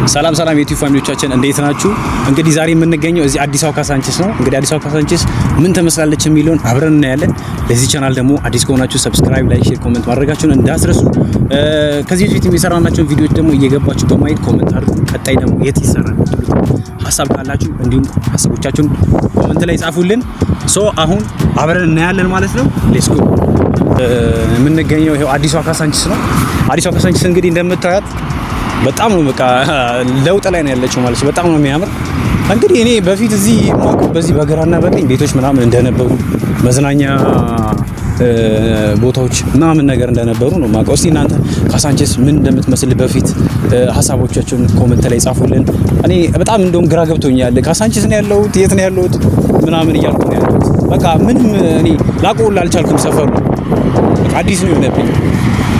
ሰላም የዩቲዩብ ፋሚሊዎቻችን እንዴት ናችሁ? እንግዲህ ዛሬ የምንገኘው እዚህ አዲስ አበባ ካሳንቺስ ነው። እንግዲህ አዲስ አበባ ካሳንቺስ ምን ትመስላለች የሚለውን አብረን እናያለን። ለዚህ ቻናል ደግሞ አዲስ ከሆናችሁ ሰብስክራይብ፣ ላይክ፣ ሼር፣ ኮሜንት ማድረጋችሁን እንዳትረሱ። ከዚህ በፊት የሰራናቸውን ቪዲዮዎች ደግሞ እየገባችሁ በማየት ኮሜንት አድርጉ። ቀጣይ ደግሞ የት ይሰራል ሀሳብ ካላችሁ እንዲሁም ሀሳቦቻችሁን ኮሜንት ላይ ጻፉልን። አሁን አብረን እናያለን ማለት ነው። ሌትስ ጎ። የምንገኘው ይሄው አዲስ አበባ ካሳንቺስ ነው። አዲስ አበባ ካሳንቺስ እንግዲህ እንደምታዩት በጣም ነው በቃ ለውጥ ላይ ነው ያለችው ማለት ነው። በጣም ነው የሚያምር። እንግዲህ እኔ በፊት እዚህ ማውቀው በዚህ በግራና በቀኝ ቤቶች ምናምን እንደነበሩ መዝናኛ ቦታዎች ምናምን ነገር እንደነበሩ ነው ማውቀው። እስቲ እናንተ ካሳንቺስ ምን እንደምትመስል በፊት ሀሳቦቻችሁን ኮሜንት ላይ ጻፉልን። እኔ በጣም እንደውም ግራ ገብቶኛል። ካሳንቺስ ነው ያለሁት የት ነው ያለሁት ምናምን እያልኩ ነው ያለሁት። በቃ ምንም እኔ ላቆላ አልቻልኩም። ሰፈሩ በቃ አዲስ ነው የሆነብኝ።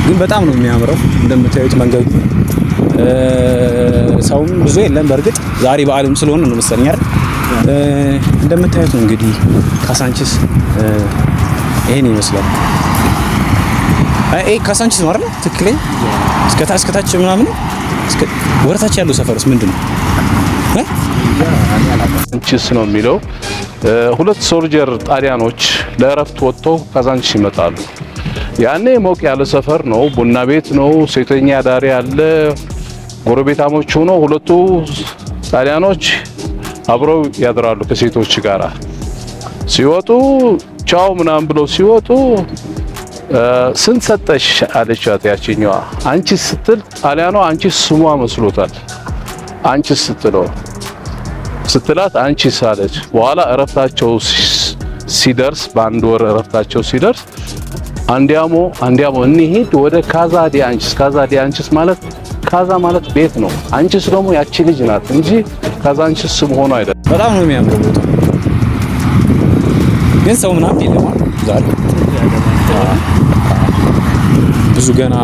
ግን በጣም ነው የሚያምረው እንደምታዩት መንገዱ ሰውም ብዙ የለም። በእርግጥ ዛሬ በዓልም ስለሆነ ነው መሰለኝ አይደል? እንደምታዩት ነው እንግዲህ ካሳንቺስ ይሄን ይመስላል። ካሳንቺስ ነው አይደል? ትክክለኛ እስከታች ምናምን ወረታች ያለው ሰፈርስ ምንድነው? ካሳንቺስ ነው የሚለው። ሁለት ሶልጀር ጣሊያኖች ለእረፍት ወጥተው ካሳንቺስ ይመጣሉ። ያኔ ሞቅ ያለ ሰፈር ነው። ቡና ቤት ነው። ሴተኛ አዳሪ አለ። ጎረቤታሞች ሆኖ ሁለቱ ጣሊያኖች አብረው ያድራሉ ከሴቶች ጋር። ሲወጡ ቻው ምናምን ብለው ሲወጡ ስንት ሰጠሽ አለቻት ያቺኛዋ። አንቺ ስትል ጣሊያኗ አንቺ ስሟ መስሎታል። አንቺ ስትላት አንቺ ሳለች። በኋላ እረፍታቸው ሲደርስ በአንድ ወር እረፍታቸው ሲደርስ አንዲያሞ እንሂድ ወደ ካዛ ዲ አንቺስ ማለት ካዛ ማለት ቤት ነው። አንቺስ ደግሞ ያቺ ልጅ ናት እንጂ ካዛንቺስ ስም ሆኖ አይደለም። በጣም ነው የሚያምረው ቦታ። ግን ሰው ምናምን የለም ዛሬ። ብዙ ገና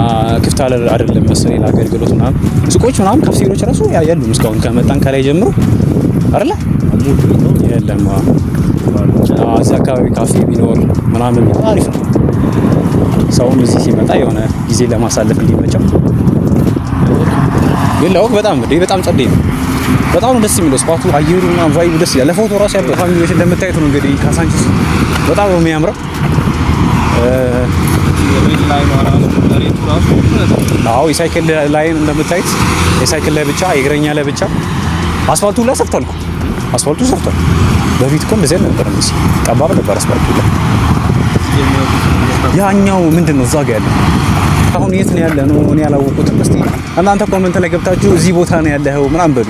ክፍት አይደለም መሰለኝ ለአገልግሎት ምናምን። ሱቆች ምናምን ካፌዎች ራሱ ያሉም እስካሁን ከመጣን ከላይ ጀምሮ አይደለ የለም። እዚህ አካባቢ ካፌ ቢኖር ምናምን አሪፍ ነው። ሰውም እዚህ ሲመጣ የሆነ ጊዜ ለማሳለፍ እንዲመቸው። ግን ለወቅ በጣም ጸዴ ነው። በጣም ደስ የሚለው ስፓቱ፣ አየሩና ቫይቡ ደስ ይላል። ለፎቶ ራሱ ያለው ፋሚሊዎች እንደምታዩት ነው እንግዲህ ካሳንቺስ በጣም ነው የሚያምረው። የሳይክል ላይን እንደምታዩት የሳይክል ላይ ብቻ የእግረኛ ላይ ብቻ አስፋልቱ ላይ ሰርቷል። አስፋልቱ ሰርቷል። በፊት እኮ እንደዚህ ነበር እንዴ? ጠባብ ነበር አስፋልቱ ላይ። ያኛው ምንድነው እዛ ጋር ያለው? አሁን የት ነው ያለ ነው? እኔ ያላወቁትም። እስቲ እናንተ ኮሜንት ላይ ገብታችሁ እዚህ ቦታ ነው ያለው ምናምን በሉ።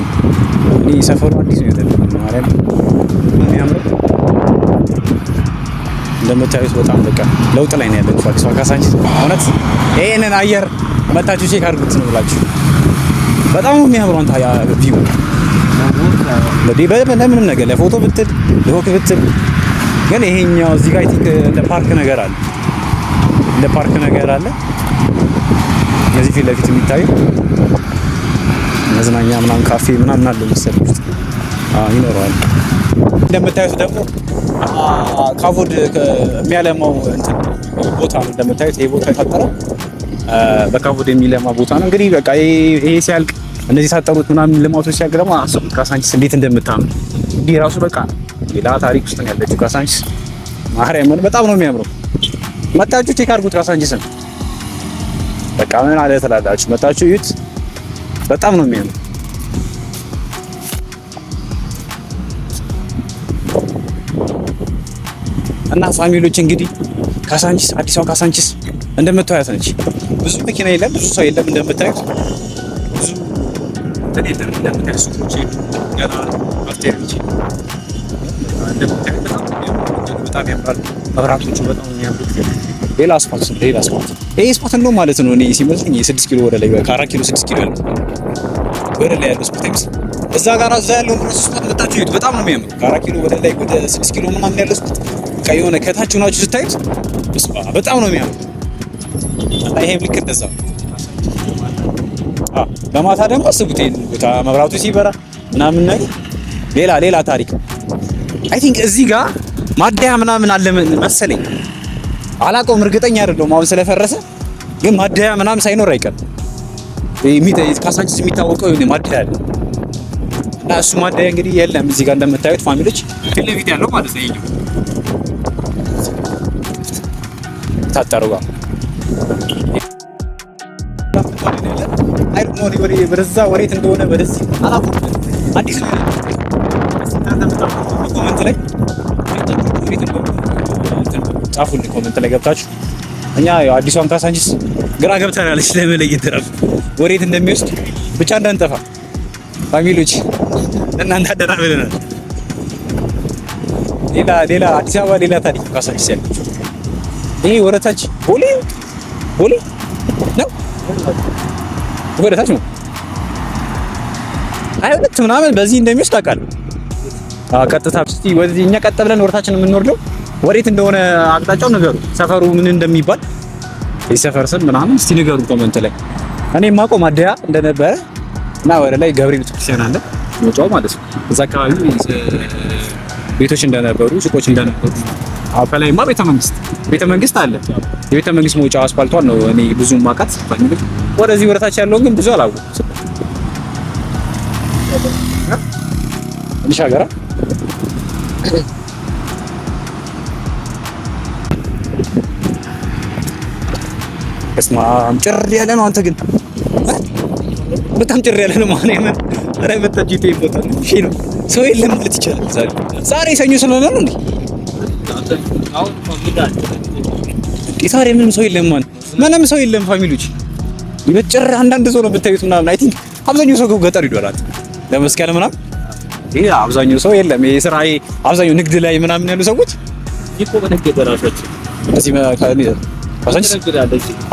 እኔ ሰፈሩ አዲስ ነው ያለው ማርያም ምን ያምር እንደምታዩት በጣም በቃ ለውጥ ላይ ነው ያለው አዲስ አበባ ካሳንቺስ። እውነት ይሄንን አየር መታችሁ ቼክ አድርጉት ነው ብላችሁ በጣም ነው የሚያምረው። አንተ ያ ቪው ለምንም ነገር ለፎቶ ብትል ለወክ ብትል ግን ይሄኛው እዚህ ጋር እንደ ፓርክ ነገር አለ። እዚህ ፊት ለፊት የሚታየው መዝናኛ ምናምን ካፌ ምናምን አለ መሰለኝ ይኖረዋል። እንደምታዩት ደግሞ ካቮድ የሚያለማው እንትን ቦታ ነው። እንደምታዩት ይሄ ቦታ የፈጠረው በካቮድ የሚለማ ቦታ ነው። እንግዲህ በቃ ይሄ ሲያልቅ እነዚህ ታጠሩት ምናምን ልማቶች ሲያልቅ ደግሞ አስቡት ካሳንቺስ እንዴት እንደምታምር። እንዲህ ራሱ በቃ ሌላ ታሪክ ውስጥ ነው ያለችው ካሳንቺስ። ማርያም በጣም ነው የሚያምረው። መጣችሁ ቼክ አድርጉት ካሳንቺስን። በቃ ምን አለ ትላላችሁ? መጣችሁ እዩት። በጣም ነው የሚያምረው። እና ፋሚሊዎች እንግዲህ ካሳንቺስ አዲስ አበባ ካሳንቺስ እንደምታዩት ነች። ብዙ መኪና የለም፣ ብዙ ሰው የለም። እንደምታዩት ብዙ የለም። እንደምታዩት ሱቆች ገና አፍቴር እንጂ እንደምታዩት በጣም ያምራል። መብራቶቹ በጣም የሚያምሩት። ሌላ አስፋልት ይሄ ስፖርት ነው ማለት ነው። እኔ ሲመስለኝ የ6 ኪሎ ወደ ላይ ከ4 ኪሎ 6 ኪሎ ወደ ላይ ያለው ስፖርት አይመስል። እዛ ጋር ያለው ስፖርት መጣችሁ ይዩት። በጣም ነው የሚያምር። ከ4 ኪሎ ወደ ላይ ወደ 6 ኪሎ ምናምን ያለው ስፖርት ከየሆነ ከታች ሆናችሁ ስታዩት በጣም ነው የሚያምር። እና ይሄም ልክ እንደዛው በማታ ደግሞ አስቡት ይሄን ቦታ መብራቱ ሲበራ ምናምን ነገር ሌላ ታሪክ። አይ ቲንክ እዚህ ጋር ማደያ ምናምን አለ መሰለኝ። አላውቀውም፣ እርግጠኛ አይደለሁም አሁን ስለፈረሰ። ግን ማደያ ምናምን ሳይኖር አይቀርም። ካሳንቺስ የሚታወቀው የሆነ ማደያ አለ እና እሱ ማደያ እንግዲህ የለም እዚህ ጋር እንደምታዩት ፋሚሊዎች ፊት ለፊት ያለው ማለት ነው። ይሄኛው ታጠሩ ጋር አይዶንት ኖ ወደዛ ወሬት እንደሆነ በደስ አላውቅም። አዲስ ነው ኮሜንት ላይ ጻፉልኝ ኮሜንት ላይ ገብታችሁ። እኛ ያው አዲሷን ካሳንቺስ ግራ ገብተናል ለመለየት እራሱ ወሬት እንደሚወስድ ብቻ እንዳንጠፋ ፋሚሊዎች እናንተ አደራ ብለናል። ሌላ አዲስ አበባ ሌላ ታሪክ ካሳንቺስ ያለ ይሄ ወረታች ቦሌ ነው ወረታች ነው አይሁለት ምናምን በዚህ እንደሚወስድ አውቃለሁ። ቀጥታ እስቲ ወደዚህ እኛ ቀጥ ብለን ወረታችን የምንወርደው ወሬት እንደሆነ አቅጣጫው ንገሩ። ሰፈሩ ምን እንደሚባል የሰፈር ስም ምናምን እስቲ ንገሩ ኮሜንት ላይ። እኔ የማውቀው ማደያ እንደነበረ እና ወደ ላይ ገብርኤል ቤተክርስቲያን አለ ወጣው ማለት ነው። እዛ አካባቢ ቤቶች እንደነበሩ ሱቆች እንደነበሩ ከላይማ ቤተ መንግስት አለ። የቤተ መንግስት መውጫ አስፋልቷን ነው እኔ ብዙ ማውቃት ፋሚሊ። ወደዚህ ወረታች ያለውን ግን ብዙ አላወኩም። እንሻገራ እስማም ጭር ያለ ነው። አንተ ግን በጣም ጭር ያለ ነው ማለት ነው። ኧረ በታጅቴ ይቦታል እሺ ነው። ሰው የለም ማለት ይቻላል። ዛሬ ሰኞ ስለሆነ ነው እንዴ? ዛሬ ምንም ሰው የለም ማለት ምንም ሰው የለም ፋሚሊዎች። ይበጭር አንዳንድ ሰው ነው ብታዩት ምናምን አይ ቲንክ አብዛኛው ሰው ገጠር ይዶራል ለመስቀል ምናምን። ይሄ አብዛኛው ሰው የለም። ይሄ ስራ አብዛኛው ንግድ ላይ ምናምን ያሉ ሰዎች ይቆ በነገደ ራሳቸው እዚህ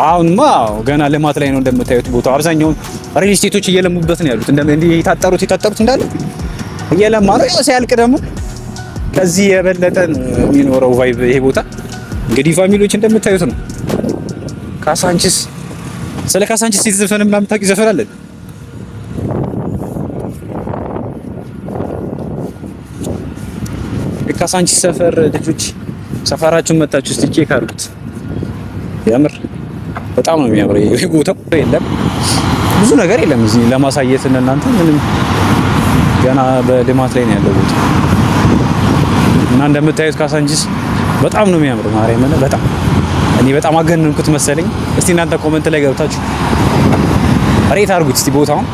አሁንማ ገና ልማት ላይ ነው እንደምታዩት ቦታው። አብዛኛው ሪል ስቴቶች እየለሙበት ነው ያሉት። እንደ የታጠሩት እንዳለ እየለማ ነው። ያው ሲያልቅ ደግሞ ከዚህ የበለጠ የሚኖረው ቫይብ ይሄ ቦታ እንግዲህ ፋሚሊዎች እንደምታዩት ነው። ካሳንቺስ ስለ ካሳንቺስ የተዘፈነ ምናምን ታውቂ ዘፈን አለ? የካሳንቺስ ሰፈር ልጆች ሰፈራችሁን መጣችሁ እስቲ ቼክ አድርጉት። ያምር በጣም ነው የሚያምረው። ይሄ ቦታው የለም ብዙ ነገር የለም እዚህ ለማሳየት እናንተ ምንም ገና በልማት ላይ ነው ያለው ቦታ እና እንደምታዩት ካሳንቺስ በጣም ነው የሚያምረው። ማርያምን በጣም እኔ በጣም አገነንኩት መሰለኝ። እስቲ እናንተ ኮሜንት ላይ ገብታችሁ ሬት አድርጉት እስቲ ቦታውን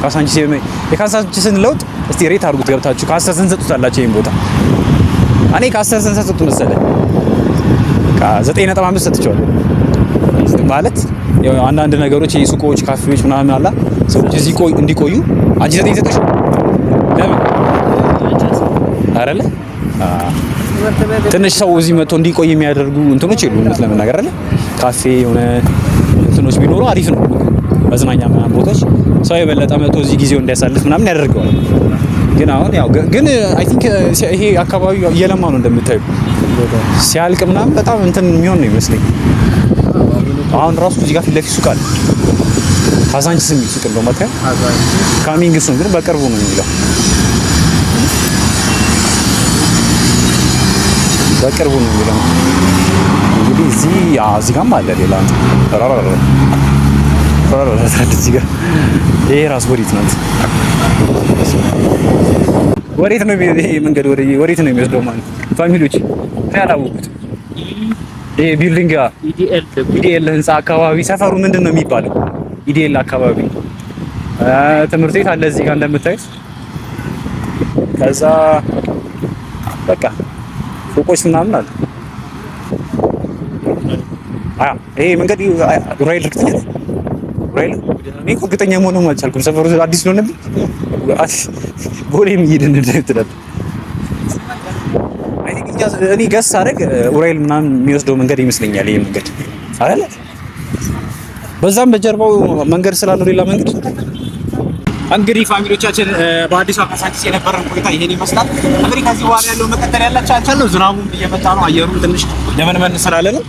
የካሳንቺስን ለውጥ እስቲ ሬት አድርጉት ገብታችሁ። ከ10 ስንት ሰጡታላችሁ ይሄን ቦታ? እኔ ከ10 ስንት ሰጡት መሰለኝ? ከ9.5 ሰጥቼዋለሁ። ማለት አንዳንድ ነገሮች የሱቆች ካፌዎች ምናምን አላ ሰዎች እዚህ እንዲቆዩ አንቺ 9 ሰጥሽ ለምን አይደለ? ትንሽ ሰው እዚህ መጥቶ እንዲቆይ የሚያደርጉ እንትኖች የሉም ለምን ነገር አይደለ? ካፌ የሆነ እንትኖች ቢኖሩ አሪፍ ነው። መዝናኛ ምናምን ቦታዎች ሰው የበለጠ መጥቶ እዚህ ጊዜው እንዲያሳልፍ ምናምን ያደርገዋል። ግን አሁን ያው ግን አይ ቲንክ ይሄ አካባቢ እየለማ ነው እንደምታዩ። ሲያልቅ ምናምን በጣም እንትን የሚሆን ነው ይመስለኝ። አሁን ራሱ እዚህ ጋር ፊት ለፊት ሱቅ አለ። ካሳንቺስ የሚል ሱቅ ነው ማለት ካሚንግ ሱን ግን በቅርቡ ነው የሚለው። በቅርቡ ነው የሚለው እንግዲህ እዚህ ጋርም አለ ሌላ እዚህ ጋር ይሄ ራሱ ወዴት ናት? ወዴት ነው ይሄ መንገድ? ወዴት ነው የሚወስደው ማለት ፋሚሊዎች ያላወቁት ይሄ ቢልዲንግ ኢዲኤል ህንጻ አካባቢ ሰፈሩ ምንድን ነው የሚባለው? ኢዲኤል አካባቢ ትምህርት ቤት አለ እዚህ ጋር እንደምታዩት። ከዛ በቃ ፎቆች ምናምን አለ። ይሄ መንገድ ራይል እርግጠኛ ነኝ። ራይል እኔ እኮ እርግጠኛ መሆን አልቻልኩም። ሰፈሩ አዲስ ነው ነበር ቦሌም እየሄድን እንደምትላል እኔ ገስ አደረግ ኡራኤል ምናምን የሚወስደው መንገድ ይመስለኛል ይሄ መንገድ አይደለ? በዛም በጀርባው መንገድ ስላለው ሌላ መንገድ። እንግዲህ ፋሚሊዎቻችን በአዲስ አበባ ካሳንቺስ የነበረን ቆይታ ይሄን ይመስላል። እንግዲህ ከዚህ በኋላ ያለው መቀጠል ያላችሁ አንቻል ነው። ዝናቡም እየመጣ ነው፣ አየሩም ትንሽ ለመንመን ስላለ ነው።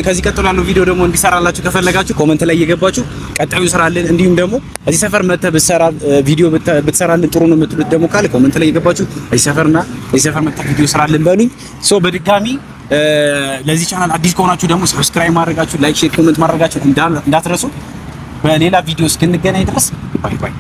ከዚህ ቀጥሎ ያለው ቪዲዮ ደግሞ እንዲሰራላችሁ ከፈለጋችሁ ኮሜንት ላይ እየገባችሁ ቀጣዩ ስራልን፣ እንዲሁም ደግሞ እዚህ ሰፈር መተህ ብትሰራ ቪዲዮ ብትሰራልን ጥሩ ነው የምትሉት ደግሞ ካለ ኮሜንት ላይ እየገባችሁ እዚህ ሰፈር መተህ ቪዲዮ ስራልን በሉኝ። በድጋሚ ለዚህ ቻናል አዲስ ከሆናችሁ ደግሞ ሰብስክራይብ ማድረጋችሁ፣ ላይክ፣ ሼር፣ ኮሜንት ማድረጋችሁ እንዳትረሱ። በሌላ ቪዲዮ እስክንገናኝ ድረስ ባይ ባይ።